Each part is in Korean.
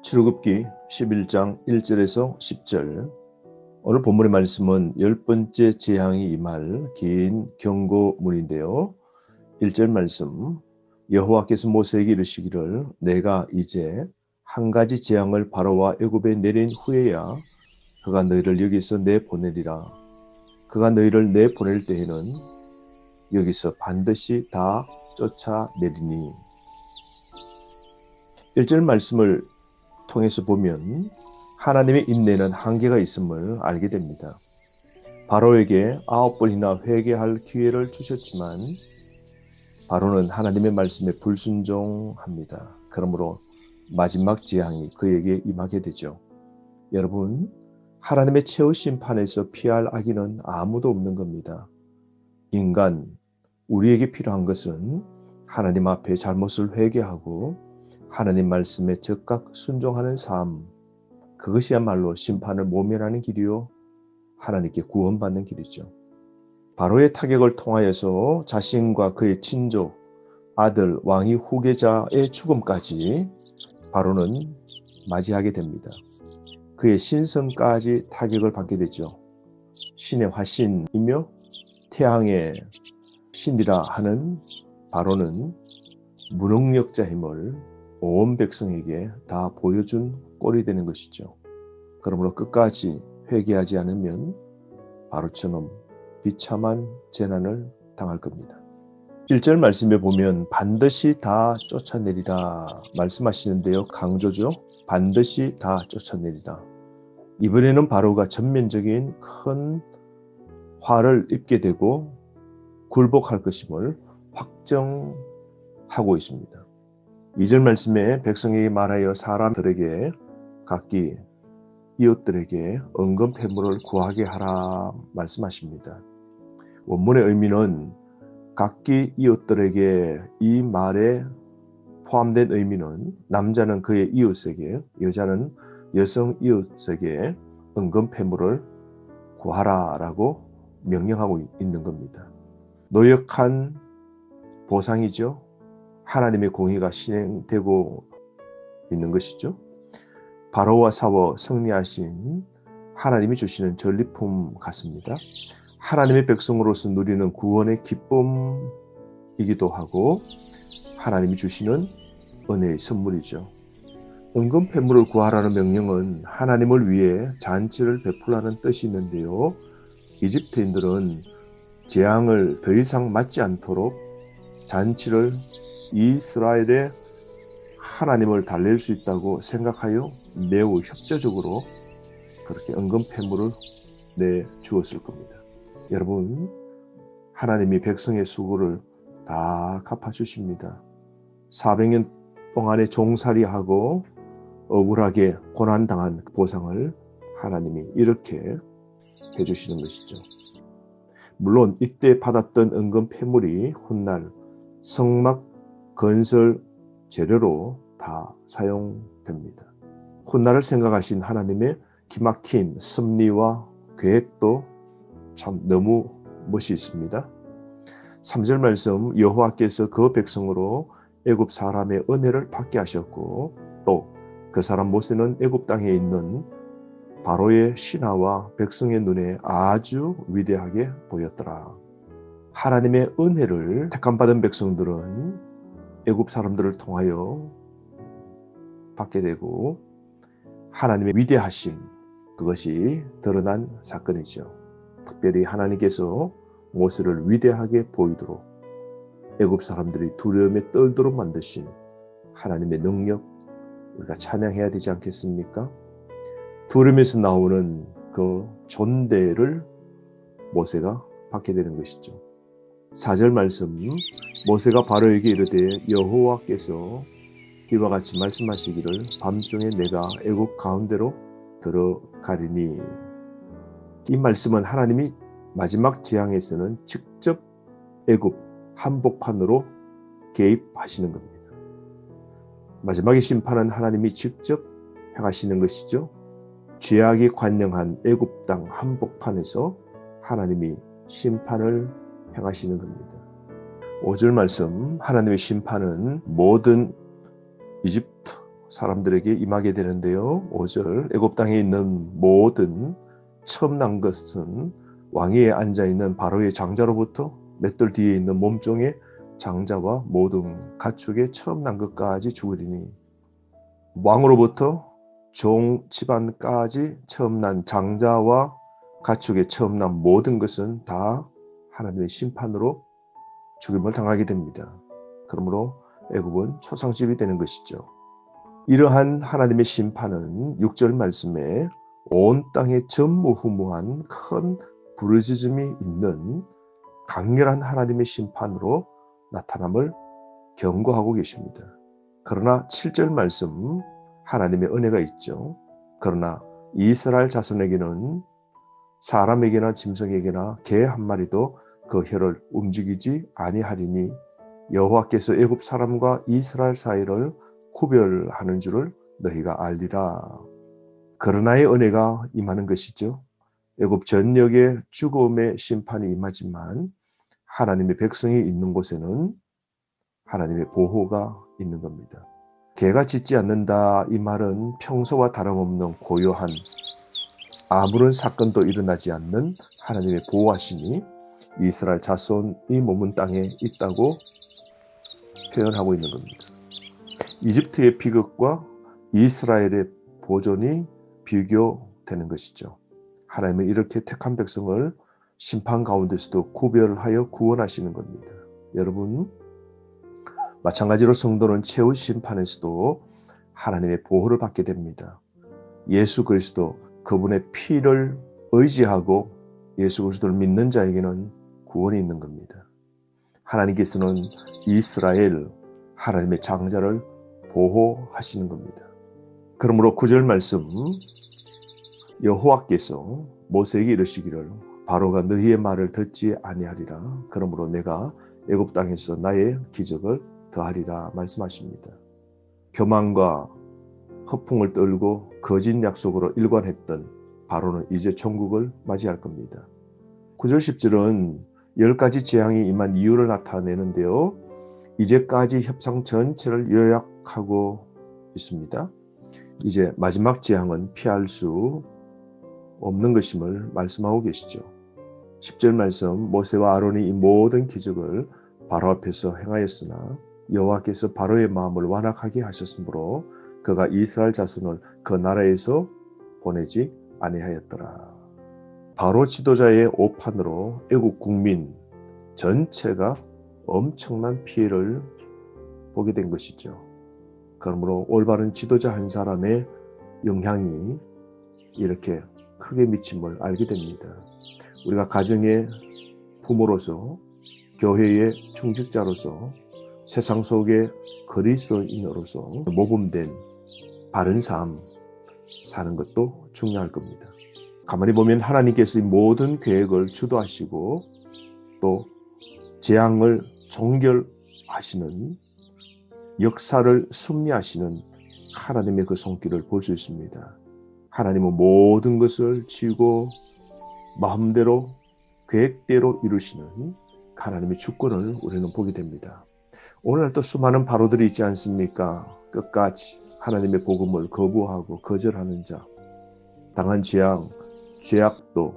출애굽기 11장 1절에서 10절. 오늘 본문의 말씀은 10번째 재앙이 임할 긴 경고문인데요. 1절 말씀, 여호와께서 모세에게 이르시기를 내가 이제 한 가지 재앙을 바로와 애굽에 내린 후에야 그가 너희를 여기서 내보내리라. 그가 너희를 내보낼 때에는 여기서 반드시 다 쫓아내리니. 1절 말씀을 통해서 보면 하나님의 인내는 한계가 있음을 알게 됩니다. 바로에게 9번이나 회개할 기회를 주셨지만 바로는 하나님의 말씀에 불순종합니다. 그러므로 마지막 재앙이 그에게 임하게 되죠. 여러분, 하나님의 최후 심판에서 피할 악인은 아무도 없는 겁니다. 인간, 우리에게 필요한 것은 하나님 앞에 잘못을 회개하고 하나님 말씀에 즉각 순종하는 삶, 그것이야말로 심판을 모면하는 길이요 하나님께 구원받는 길이죠. 바로의 타격을 통하여서 자신과 그의 친족, 아들, 왕위 후계자의 죽음까지 바로는 맞이하게 됩니다. 그의 신성까지 타격을 받게 되죠. 신의 화신이며 태양의 신이라 하는 바로는 무능력자임을 온 백성에게 다 보여준 꼴이 되는 것이죠. 그러므로 끝까지 회개하지 않으면 바로처럼 비참한 재난을 당할 겁니다. 1절 말씀에 보면 반드시 다 쫓아내리라 말씀하시는데요. 강조죠. 반드시 다 쫓아내리라. 이번에는 바로가 전면적인 큰 화를 입게 되고 굴복할 것임을 확정하고 있습니다. 2절 말씀에 백성에게 말하여 사람들에게 각기 이웃들에게 은금 패물을 구하게 하라 말씀하십니다. 원문의 의미는 각기 이웃들에게, 이 말에 포함된 의미는 남자는 그의 이웃에게, 여자는 여성 이웃에게 은금 패물을 구하라라고 명령하고 있는 겁니다. 노역한 보상이죠. 하나님의 공의가 실행되고 있는 것이죠. 바로와 싸워 승리하신 하나님이 주시는 전리품 같습니다. 하나님의 백성으로서 누리는 구원의 기쁨이기도 하고 하나님이 주시는 은혜의 선물이죠. 은금 패물을 구하라는 명령은 하나님을 위해 잔치를 베풀라는 뜻이 있는데요. 이집트인들은 재앙을 더 이상 맞지 않도록 잔치를 이스라엘의 하나님을 달랠 수 있다고 생각하여 매우 협조적으로 그렇게 은금 패물을 내주었을 겁니다. 여러분, 하나님이 백성의 수고를 다 갚아주십니다. 400년 동안의 종살이하고 억울하게 고난당한 보상을 하나님이 이렇게 해주시는 것이죠. 물론 이때 받았던 은금 패물이 훗날 성막 건설 재료로 다 사용됩니다. 훗날을 생각하신 하나님의 기막힌 섭리와 계획도 참 너무 멋있습니다. 3절 말씀, 여호와께서 그 백성으로 애굽 사람의 은혜를 받게 하셨고 또 그 사람 모세는 애굽 땅에 있는 바로의 신하와 백성의 눈에 아주 위대하게 보였더라. 하나님의 은혜를 택함받은 백성들은 애굽 사람들을 통하여 받게 되고 하나님의 위대하심, 그것이 드러난 사건이죠. 특별히 하나님께서 모세를 위대하게 보이도록 애굽 사람들이 두려움에 떨도록 만드신 하나님의 능력, 우리가 찬양해야 되지 않겠습니까? 두려움에서 나오는 그 존대를 모세가 받게 되는 것이죠. 4절 말씀, 모세가 바로에게 이르되 여호와께서 이와 같이 말씀하시기를 밤중에 내가 애굽 가운데로 들어가리니. 이 말씀은 하나님이 마지막 재앙에서는 직접 애굽 한복판으로 개입하시는 겁니다. 마지막의 심판은 하나님이 직접 행하시는 것이죠. 죄악이 관영한 애굽 땅 한복판에서 하나님이 심판을 행하시는 겁니다. 5절 말씀, 하나님의 심판은 모든 이집트 사람들에게 임하게 되는데요. 5절 애굽 땅에 있는 모든 처음 난 것은 왕위에 앉아있는 바로의 장자로부터 맷돌 뒤에 있는 몸종의 장자와 모든 가축의 처음 난 것까지 죽으리니 왕으로부터 종 집안까지 처음 난 장자와 가축의 처음 난 모든 것은 다 하나님의 심판으로 죽임을 당하게 됩니다. 그러므로 애굽은 초상집이 되는 것이죠. 이러한 하나님의 심판은 6절 말씀에 온 땅에 전무후무한 큰 부르짖음이 있는 강렬한 하나님의 심판으로 나타남을 경고하고 계십니다. 그러나 7절 말씀 하나님의 은혜가 있죠. 그러나 이스라엘 자손에게는 사람에게나 짐승에게나 개 한 마리도 그 혀를 움직이지 아니하리니 여호와께서 애굽 사람과 이스라엘 사이를 구별하는 줄을 너희가 알리라. 그러나의 은혜가 임하는 것이죠. 애굽 전역에 죽음의 심판이 임하지만 하나님의 백성이 있는 곳에는 하나님의 보호가 있는 겁니다. 개가 짖지 않는다 이 말은 평소와 다름없는 고요한 아무런 사건도 일어나지 않는 하나님의 보호하심이 이스라엘 자손이 머문 땅에 있다고 표현하고 있는 겁니다. 이집트의 비극과 이스라엘의 보존이 비교되는 것이죠. 하나님은 이렇게 택한 백성을 심판 가운데서도 구별하여 구원하시는 겁니다. 여러분, 마찬가지로 성도는 최후 심판에서도 하나님의 보호를 받게 됩니다. 예수 그리스도 그분의 피를 의지하고 예수 그리스도를 믿는 자에게는 구원이 있는 겁니다. 하나님께서는 이스라엘 하나님의 장자를 보호하시는 겁니다. 그러므로 9절 말씀 여호와께서 모세에게 이르시기를 바로가 너희의 말을 듣지 아니하리라. 그러므로 내가 애굽 땅에서 나의 기적을 더하리라 말씀하십니다. 교만과 허풍을 떨고 거짓 약속으로 일관했던 바로는 이제 천국을 맞이할 겁니다. 9절 10절은 10가지 재앙이 임한 이유를 나타내는데요. 이제까지 협상 전체를 요약하고 있습니다. 이제 마지막 재앙은 피할 수 없는 것임을 말씀하고 계시죠. 10절 말씀 모세와 아론이 이 모든 기적을 바로 앞에서 행하였으나 여호와께서 바로의 마음을 완악하게 하셨으므로 그가 이스라엘 자손을 그 나라에서 보내지 아니하였더라. 바로 지도자의 오판으로 애국 국민 전체가 엄청난 피해를 보게 된 것이죠. 그러므로 올바른 지도자 한 사람의 영향이 이렇게 크게 미침을 알게 됩니다. 우리가 가정의 부모로서 교회의 충직자로서 세상 속의 그리스도인으로서 모범된 바른 삶 사는 것도 중요할 겁니다. 가만히 보면 하나님께서 이 모든 계획을 주도하시고 또 재앙을 종결하시는 역사를 섭리하시는 하나님의 그 손길을 볼 수 있습니다. 하나님은 모든 것을 지고 마음대로 계획대로 이루시는 하나님의 주권을 우리는 보게 됩니다. 오늘 또 수많은 바로들이 있지 않습니까? 끝까지 하나님의 복음을 거부하고 거절하는 자, 당한 재앙, 죄악도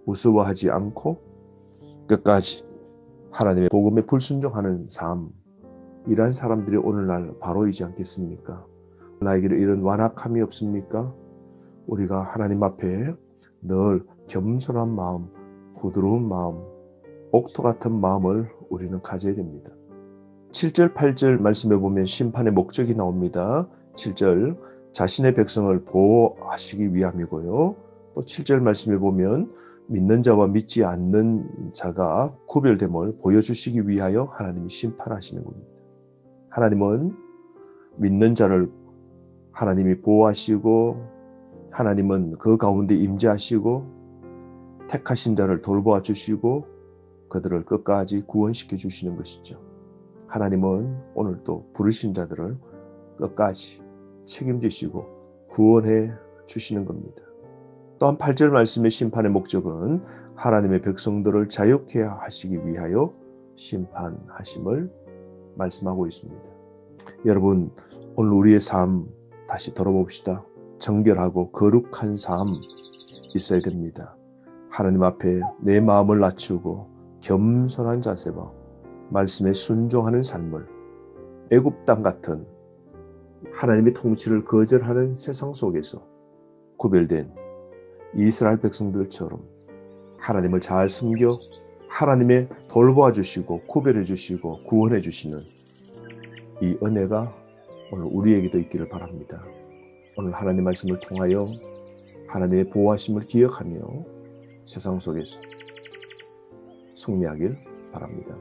무서워하지 않고 끝까지 하나님의 복음에 불순종하는 삶, 이러한 사람들이 오늘날 바로이지 않겠습니까? 나에게 이런 완악함이 없습니까? 우리가 하나님 앞에 늘 겸손한 마음, 부드러운 마음, 옥토 같은 마음을 우리는 가져야 됩니다. 7절, 8절 말씀에 보면 심판의 목적이 나옵니다. 7절, 자신의 백성을 보호하시기 위함이고요. 또 7절 말씀에 보면 믿는 자와 믿지 않는 자가 구별됨을 보여주시기 위하여 하나님이 심판하시는 겁니다. 하나님은 믿는 자를 하나님이 보호하시고 하나님은 그 가운데 임재하시고 택하신 자를 돌보아 주시고 그들을 끝까지 구원시켜 주시는 것이죠. 하나님은 오늘도 부르신 자들을 끝까지 책임지시고 구원해 주시는 겁니다. 또한 8절 말씀의 심판의 목적은 하나님의 백성들을 자유케 하시기 위하여 심판하심을 말씀하고 있습니다. 여러분, 오늘 우리의 삶 다시 돌아봅시다. 정결하고 거룩한 삶 있어야 됩니다. 하나님 앞에 내 마음을 낮추고 겸손한 자세와 말씀에 순종하는 삶을 애굽 땅 같은 하나님의 통치를 거절하는 세상 속에서 구별된 이스라엘 백성들처럼 하나님을 잘 섬겨 하나님의 돌보아 주시고 구별해 주시고 구원해 주시는 이 은혜가 오늘 우리에게도 있기를 바랍니다. 오늘 하나님 말씀을 통하여 하나님의 보호하심을 기억하며 세상 속에서 승리하길 바랍니다.